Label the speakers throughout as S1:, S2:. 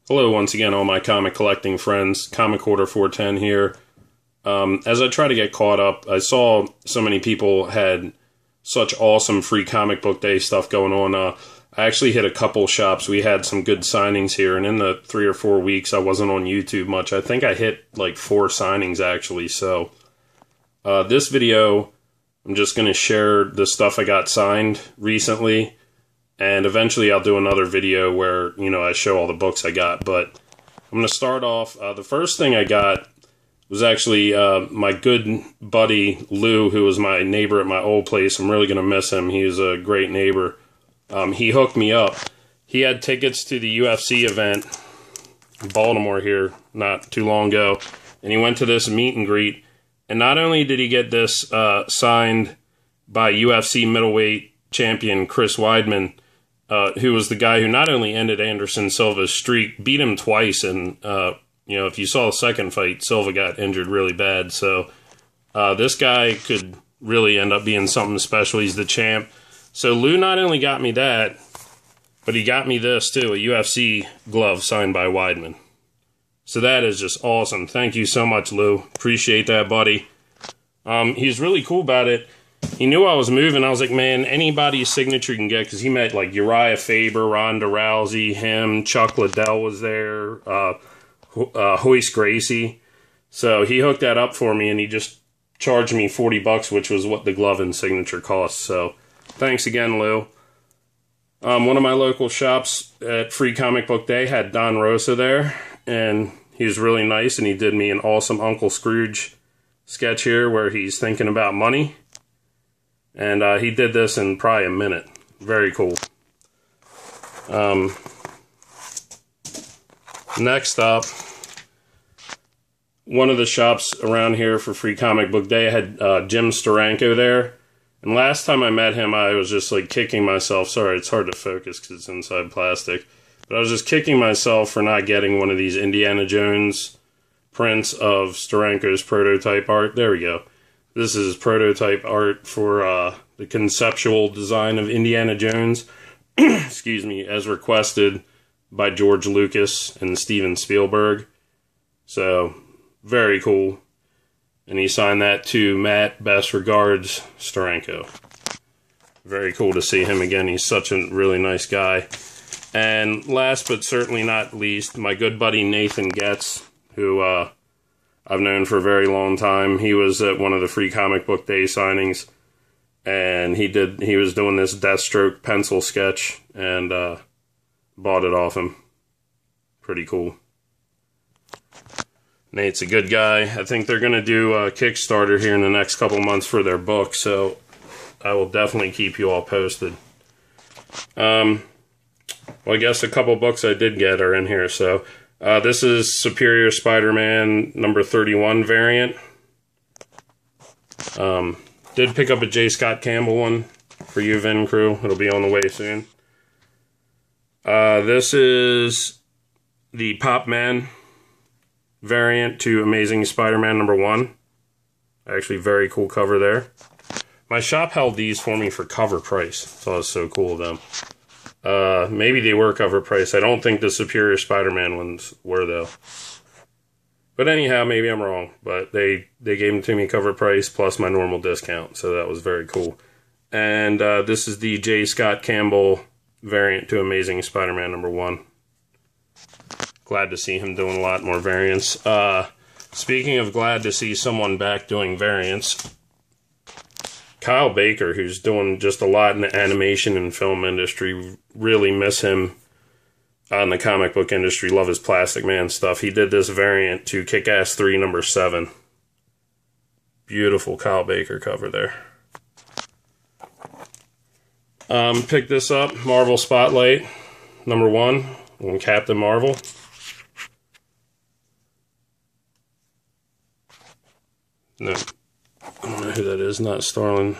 S1: Hello once again, all my comic collecting friends. Comic Order 410 here. As I try to get caught up, I saw so many people had such awesome free comic book day stuff going on. I actually hit a couple shops. We had some good signings here, and in the 3 or 4 weeks I wasn't on YouTube much. I think I hit like 4 signings actually. So this video, I'm just going to share the stuff I got signed recently. And eventually I'll do another video where, I show all the books I got. But I'm going to start off. The first thing I got was actually my good buddy Lou, who was my neighbor at my old place. I'm really going to miss him. He was a great neighbor. He hooked me up. He had tickets to the UFC event in Baltimore here not too long ago. And he went to this meet and greet. And not only did he get this signed by UFC middleweight champion Chris Weidman, who was the guy who not only ended Anderson Silva's streak, beat him twice, and, if you saw the second fight, Silva got injured really bad, so this guy could really end up being something special. He's the champ. So Lou not only got me that, but he got me this, too, a UFC glove signed by Weidman. So that is just awesome. Thank you so much, Lou. Appreciate that, buddy. He's really cool about it. He knew I was moving. I was like, man, anybody's signature you can get, because he met like Uriah Faber, Ronda Rousey, him, Chuck Liddell was there, Royce Gracie. So he hooked that up for me, and he just charged me $40, which was what the glove and signature cost. So thanks again, Lou. One of my local shops at Free Comic Book Day had Don Rosa there, and he was really nice, and he did me an awesome Uncle Scrooge sketch here where he's thinking about money. And he did this in probably a minute. Very cool. Next up, one of the shops around here for Free Comic Book Day had Jim Steranko there. And last time I met him, I was just like kicking myself. Sorry, it's hard to focus because it's inside plastic. But I was just kicking myself for not getting one of these Indiana Jones prints of Steranko's prototype art. There we go. This is prototype art for the conceptual design of Indiana Jones, excuse me, as requested by George Lucas and Steven Spielberg. So, very cool. And he signed that to Matt, best regards, Steranko. Very cool to see him again. He's such a really nice guy. And last but certainly not least, my good buddy Nathan Getz, who I've known for a very long time. He was at one of the Free Comic Book Day signings, and he was doing this Deathstroke pencil sketch, and bought it off him. Pretty cool. Nate's a good guy. I think they're going to do a Kickstarter here in the next couple months for their book, so I will definitely keep you all posted. Well, I guess a couple books I did get are in here, so this is Superior Spider-Man number 31 variant. Did pick up a J. Scott Campbell one for you, Vin crew. It'll be on the way soon. This is the Pop Man variant to Amazing Spider-Man number 1. Actually, very cool cover there. My shop held these for me for cover price. I thought it was so cool of them. Maybe they were cover price. I don't think the Superior Spider-Man ones were, though. But anyhow, maybe I'm wrong. But they gave them to me cover price plus my normal discount, so that was very cool. And this is the J. Scott Campbell variant to Amazing Spider-Man number 1. Glad to see him doing a lot more variants. Speaking of glad to see someone back doing variants, Kyle Baker, who's doing just a lot in the animation and film industry, really miss him in the comic book industry. Love his Plastic Man stuff. He did this variant to Kick-Ass 3 number 7. Beautiful Kyle Baker cover there. Picked this up, Marvel Spotlight number 1 on Captain Marvel. No. I don't know who that is, not Starlin.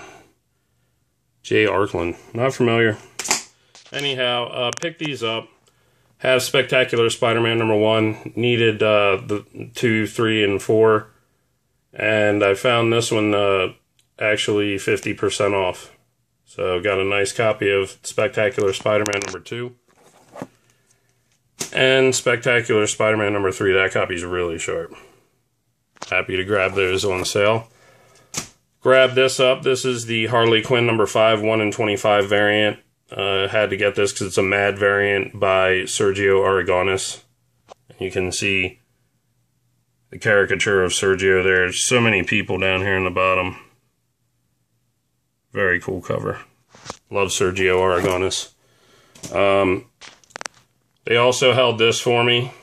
S1: Jay Arkland. Not familiar. Anyhow, pick these up. Have Spectacular Spider-Man number 1. Needed the 2, 3, and 4. And I found this one actually 50% off. So got a nice copy of Spectacular Spider-Man number 2. And Spectacular Spider-Man number 3. That copy's really sharp. Happy to grab those on sale. Grab this up. This is the Harley Quinn number 5, 1 in 25 variant. Had to get this because it's a Mad variant by Sergio Aragonis. You can see the caricature of Sergio there. There's so many people down here in the bottom. Very cool cover. Love Sergio Aragonis. They also held this for me.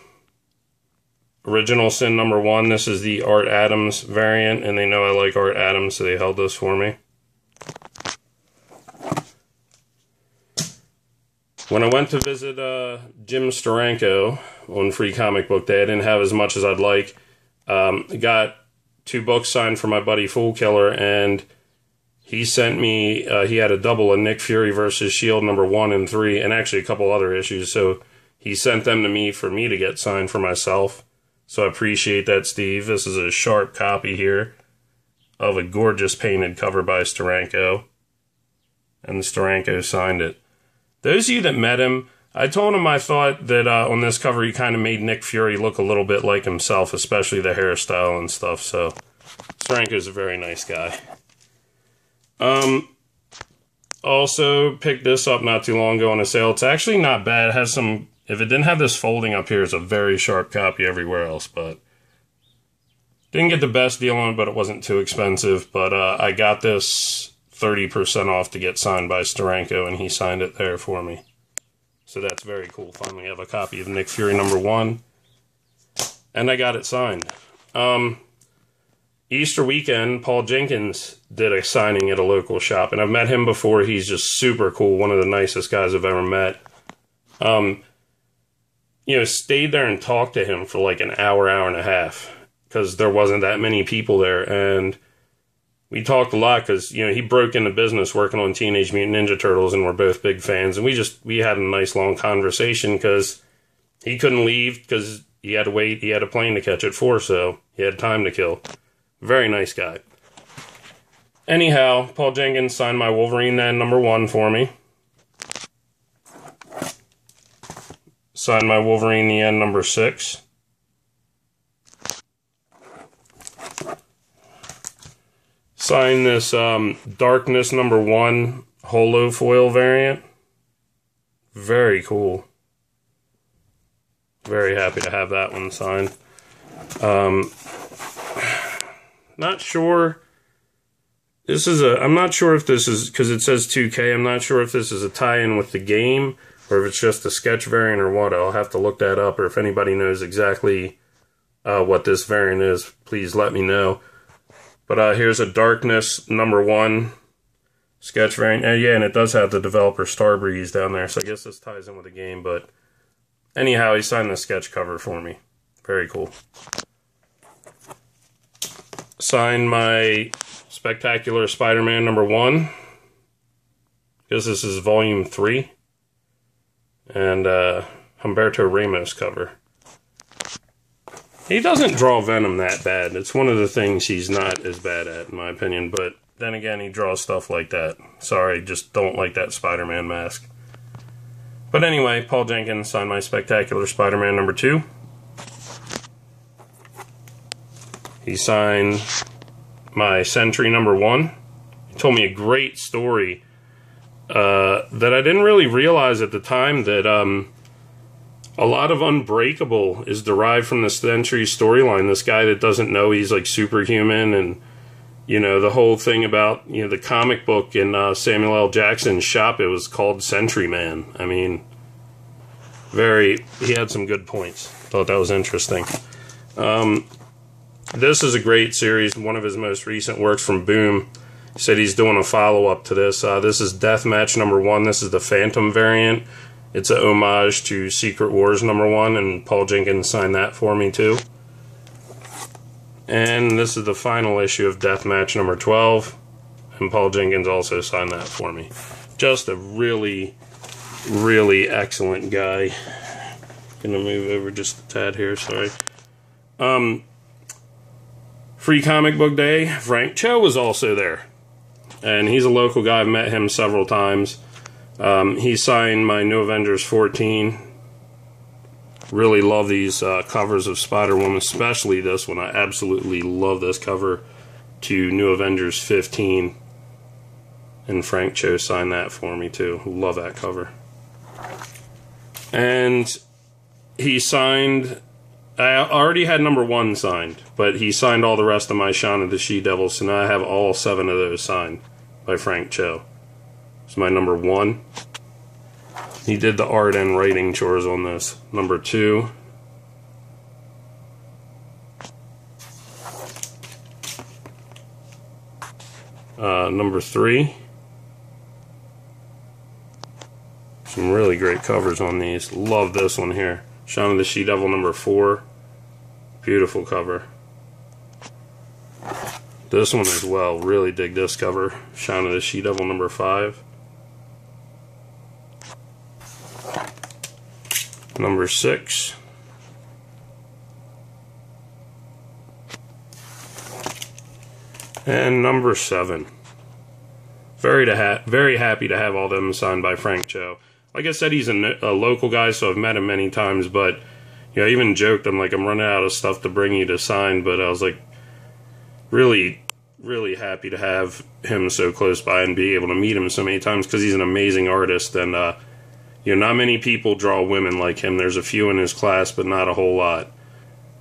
S1: Original Sin number 1. This is the Art Adams variant, and they know I like Art Adams, so they held this for me. When I went to visit Jim Steranko on Free Comic Book Day, I didn't have as much as I'd like. Got 2 books signed for my buddy Fool Killer, and he sent me, he had a double of Nick Fury versus S.H.I.E.L.D. number 1 and 3, and actually a couple other issues, so he sent them to me for me to get signed for myself. So I appreciate that, Steve. This is a sharp copy here of a gorgeous painted cover by Steranko, and Steranko signed it. Those of you that met him, I told him I thought that on this cover he kind of made Nick Fury look a little bit like himself, especially the hairstyle and stuff, so Steranko's a very nice guy. Also picked this up not too long ago on a sale. It's actually not bad. It has some, if it didn't have this folding up here, it's a very sharp copy everywhere else, but didn't get the best deal on it, but it wasn't too expensive. But I got this 30% off to get signed by Steranko, and he signed it there for me. So that's very cool. Finally have a copy of Nick Fury number 1. And I got it signed. Easter weekend, Paul Jenkins did a signing at a local shop, and I've met him before. He's just super cool, one of the nicest guys I've ever met. You know, stayed there and talked to him for like an hour, hour and a half, because there wasn't that many people there, and we talked a lot because, you know, he broke into business working on Teenage Mutant Ninja Turtles, and we're both big fans, and we had a nice long conversation because he couldn't leave because he had to wait. He had a plane to catch at 4, so he had time to kill. Very nice guy. Anyhow, Paul Jenkins signed my Wolverine then number 1 for me. Signed my Wolverine the End number 6. Signed this Darkness number 1 holo foil variant. Very cool. Very happy to have that one signed. Not sure. I'm not sure if this is, because it says 2K, I'm not sure if this is a tie-in with the game, or if it's just a sketch variant or what. I'll have to look that up, or if anybody knows exactly what this variant is, please let me know. But here's a Darkness number 1 sketch variant. Yeah, and it does have the developer Starbreeze down there, so I guess this ties in with the game, but anyhow, he signed the sketch cover for me. Very cool. Signed my Spectacular Spider-Man number 1. Because this is volume 3. And Humberto Ramos cover. He doesn't draw Venom that bad. It's one of the things he's not as bad at, in my opinion. But then again, he draws stuff like that. Sorry, just don't like that Spider-Man mask. But anyway, Paul Jenkins signed my Spectacular Spider-Man number 2. He signed my Sentry number 1. He told me a great story that I didn't really realize at the time, that a lot of Unbreakable is derived from the Sentry storyline. This guy that doesn't know he's like superhuman, and you know, the whole thing about, you know, the comic book in Samuel L. Jackson's shop, it was called Sentry Man. I mean, he had some good points. Thought that was interesting. This is a great series, one of his most recent works from Boom. He said he's doing a follow-up to this. This is Deathmatch number 1. This is the Phantom variant. It's a homage to Secret Wars number 1, and Paul Jenkins signed that for me too. And this is the final issue of Deathmatch number 12, and Paul Jenkins also signed that for me. Just a really, really excellent guy. Gonna move over just a tad here, sorry. Free Comic Book Day, Frank Cho was also there. And he's a local guy. I've met him several times. He signed my New Avengers 14. Really love these covers of Spider-Woman, especially this one. I absolutely love this cover to New Avengers 15. And Frank Cho signed that for me too. Love that cover. And he signed, I already had number 1 signed, but he signed all the rest of my Shaun of the She-Devil, so now I have all 7 of those signed by Frank Cho. It's my number 1. He did the art and writing chores on this. Number 2. Number 3. Some really great covers on these. Love this one here. Shaun of the She-Devil number 4. Beautiful cover. This one as well. Really dig this cover. Shaun of the She-Devil number 5. Number 6. And number 7. Very happy to have all of them signed by Frank Cho. Like I said, he's a local guy, so I've met him many times, but I even joked, I'm running out of stuff to bring you to sign, but I was like, really, really happy to have him so close by and be able to meet him so many times, because he's an amazing artist, and not many people draw women like him. There's a few in his class, but not a whole lot,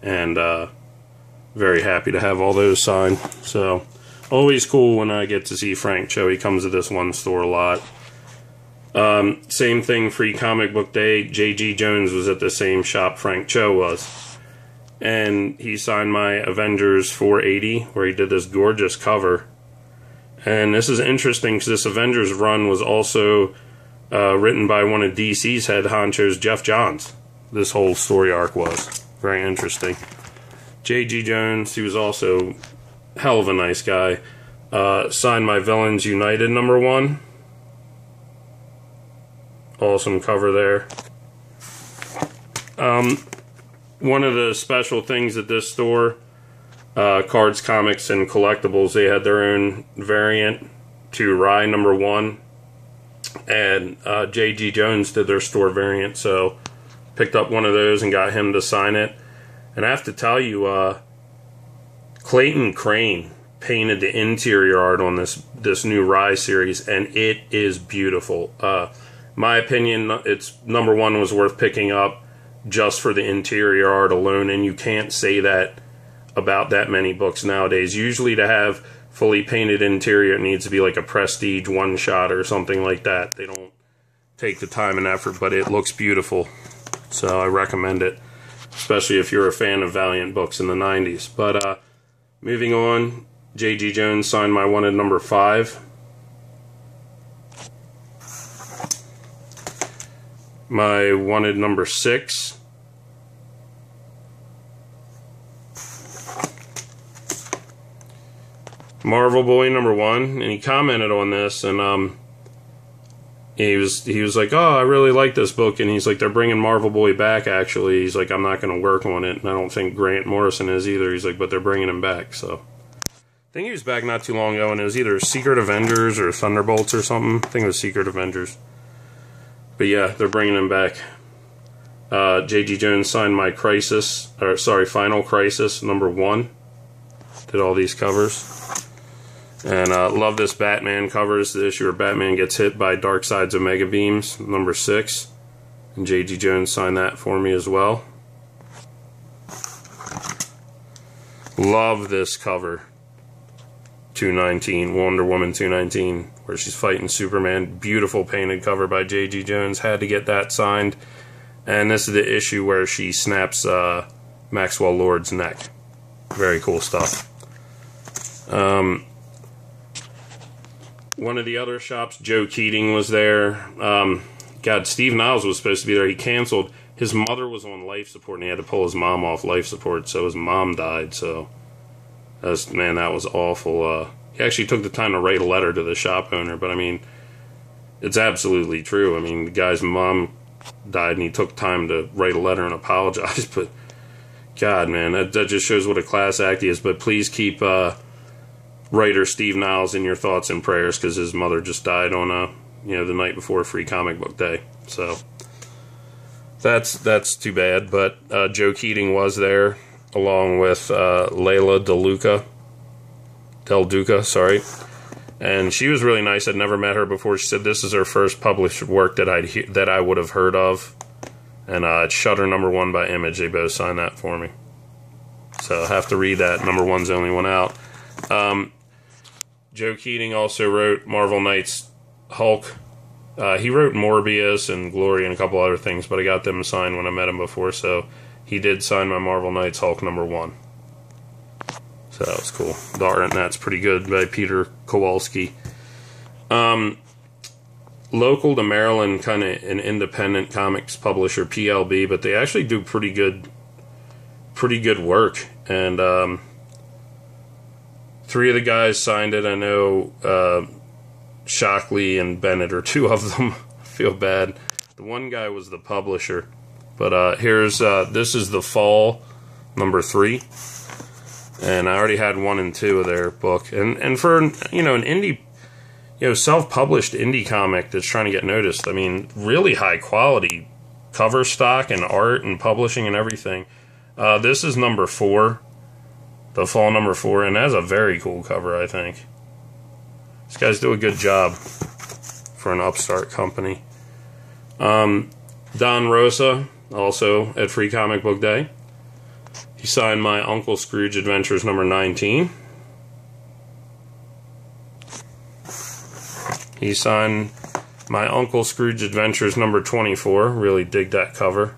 S1: and very happy to have all those signed. So always cool when I get to see Frank Cho. He comes to this one store a lot. Same thing, Free Comic Book Day. J.G. Jones was at the same shop Frank Cho was. And he signed my Avengers 480, where he did this gorgeous cover. And this is interesting because this Avengers run was also written by one of DC's head honchos, Jeff Johns. This whole story arc was. Very interesting. J.G. Jones, he was also a hell of a nice guy. Signed my Villains United number 1. Awesome cover there. One of the special things at this store, Cards, Comics, and Collectibles, they had their own variant to Rye number 1. And J.G. Jones did their store variant, so picked up one of those and got him to sign it. And I have to tell you, Clayton Crane painted the interior art on this new Rye series, and it is beautiful. My opinion, it's number 1 was worth picking up just for the interior art alone, and you can't say that about that many books nowadays. Usually to have fully painted interior, it needs to be like a prestige one-shot or something like that. They don't take the time and effort, but it looks beautiful, so I recommend it, especially if you're a fan of Valiant books in the 90s. But moving on, J.G. Jones signed my wanted number 5. My wanted number 6. Marvel Boy number 1, and he commented on this, and he was like, oh, I really like this book, and he's like, they're bringing Marvel Boy back, actually. He's like, I'm not going to work on it, and I don't think Grant Morrison is either. He's like, but they're bringing him back, so. I think he was back not too long ago, and it was either Secret Avengers or Thunderbolts or something. I think it was Secret Avengers. But yeah, they're bringing him back. J.G. Jones signed my Final Crisis number 1. Did all these covers. And love this Batman covers. The issue where Batman gets hit by Darkseid's Omega Beams, number 6. And J.G. Jones signed that for me as well. Love this cover. 219, Wonder Woman 219, where she's fighting Superman. Beautiful painted cover by J.G. Jones. Had to get that signed. And this is the issue where she snaps Maxwell Lord's neck. Very cool stuff. One of the other shops, Joe Keating was there. God, Steve Niles was supposed to be there. He canceled. His mother was on life support, and he had to pull his mom off life support, so his mom died, so... Man, that was awful. He actually took the time to write a letter to the shop owner, but I mean, it's absolutely true. I mean, the guy's mom died and he took time to write a letter and apologize, but God, man, that just shows what a class act he is. But please keep writer Steve Niles in your thoughts and prayers, because his mother just died on the night before Free Comic Book Day. So That's too bad, but Joe Keating was there, along with Layla Del Duca, sorry. And she was really nice. I'd never met her before. She said this is her first published work that I would have heard of. And it's Shutter #1 by Image. They both signed that for me. So I have to read that. #1's the only one out. Joe Keating also wrote Marvel Knights Hulk. He wrote Morbius and Glory and a couple other things, but I got them signed when I met him before, so he did sign my Marvel Knights Hulk #1. So that was cool. The art in that's pretty good by Peter Kowalski. Local to Maryland, kind of an independent comics publisher, PLB, but they actually do pretty good work. And 3 of the guys signed it. I know Shockley and Bennett are 2 of them. I feel bad. The one guy was the publisher. But here's this is The Fall #3. And I already had 1 and 2 of their book. And for, an indie, self-published indie comic that's trying to get noticed, I mean, really high quality cover stock and art and publishing and everything. This is #4. The Fall #4, and that's a very cool cover, I think. These guys do a good job for an upstart company. Don Rosa, also at Free Comic Book Day. He signed my Uncle Scrooge Adventures #19. He signed my Uncle Scrooge Adventures #24. Really dig that cover.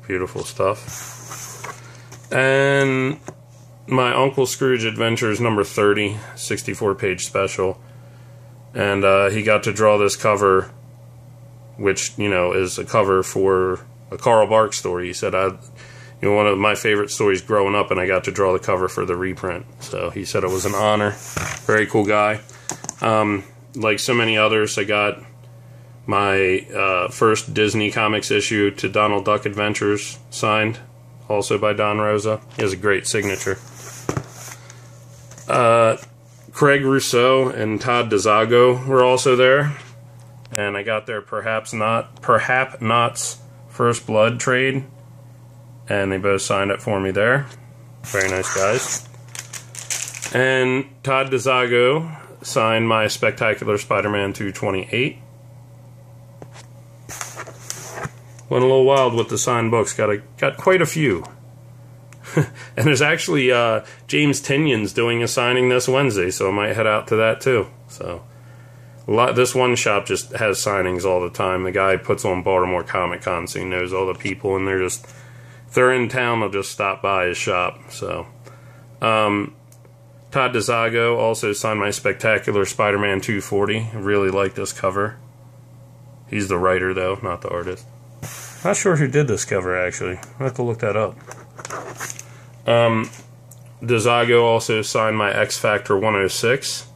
S1: Beautiful stuff. And my Uncle Scrooge Adventures #30, 64-page special. And he got to draw this cover, which, is a cover for a Carl Barks story. He said, one of my favorite stories growing up, and I got to draw the cover for the reprint. So he said it was an honor. Very cool guy. Like so many others, I got my first Disney Comics issue to Donald Duck Adventures signed, also by Don Rosa. He has a great signature. Craig Rousseau and Todd DeZago were also there, and I got their Perhaps Not's First Blood trade, and they both signed it for me there. Very nice guys. And Todd DeZago signed my Spectacular Spider-Man 228. Went a little wild with the signed books. Got quite a few. And there's actually James Tynion's doing a signing this Wednesday, so I might head out to that too. So this one shop just has signings all the time. The guy puts on Baltimore Comic Con, so he knows all the people, and if they're in town, they'll just stop by his shop. So Todd DeZago also signed my Spectacular Spider-Man 240. I really like this cover. He's the writer, though, not the artist. Not sure who did this cover, actually. I'll have to look that up. DeZago also signed my X Factor 106.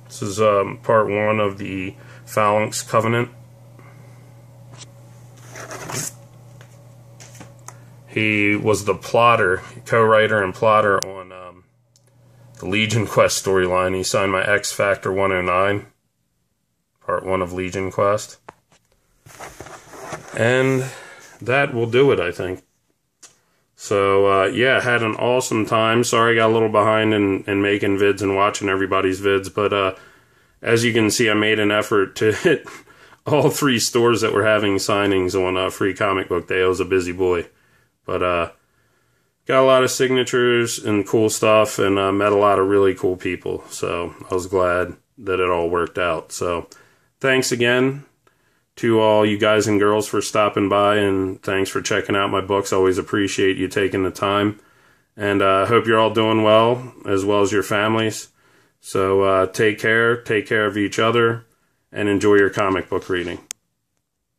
S1: This is part 1 of the Phalanx Covenant. He was the plotter, co-writer and plotter on the Legion Quest storyline. He signed my X Factor 109, part 1 of Legion Quest. And that will do it, I think. So, yeah, had an awesome time. Sorry I got a little behind in making vids and watching everybody's vids, but as you can see, I made an effort to hit all 3 stores that were having signings on Free Comic Book Day. I was a busy boy. But got a lot of signatures and cool stuff, and met a lot of really cool people. So I was glad that it all worked out. So thanks again to all you guys and girls for stopping by, and thanks for checking out my books. Always appreciate you taking the time. And I hope you're all doing well as your families. So take care of each other, and enjoy your comic book reading.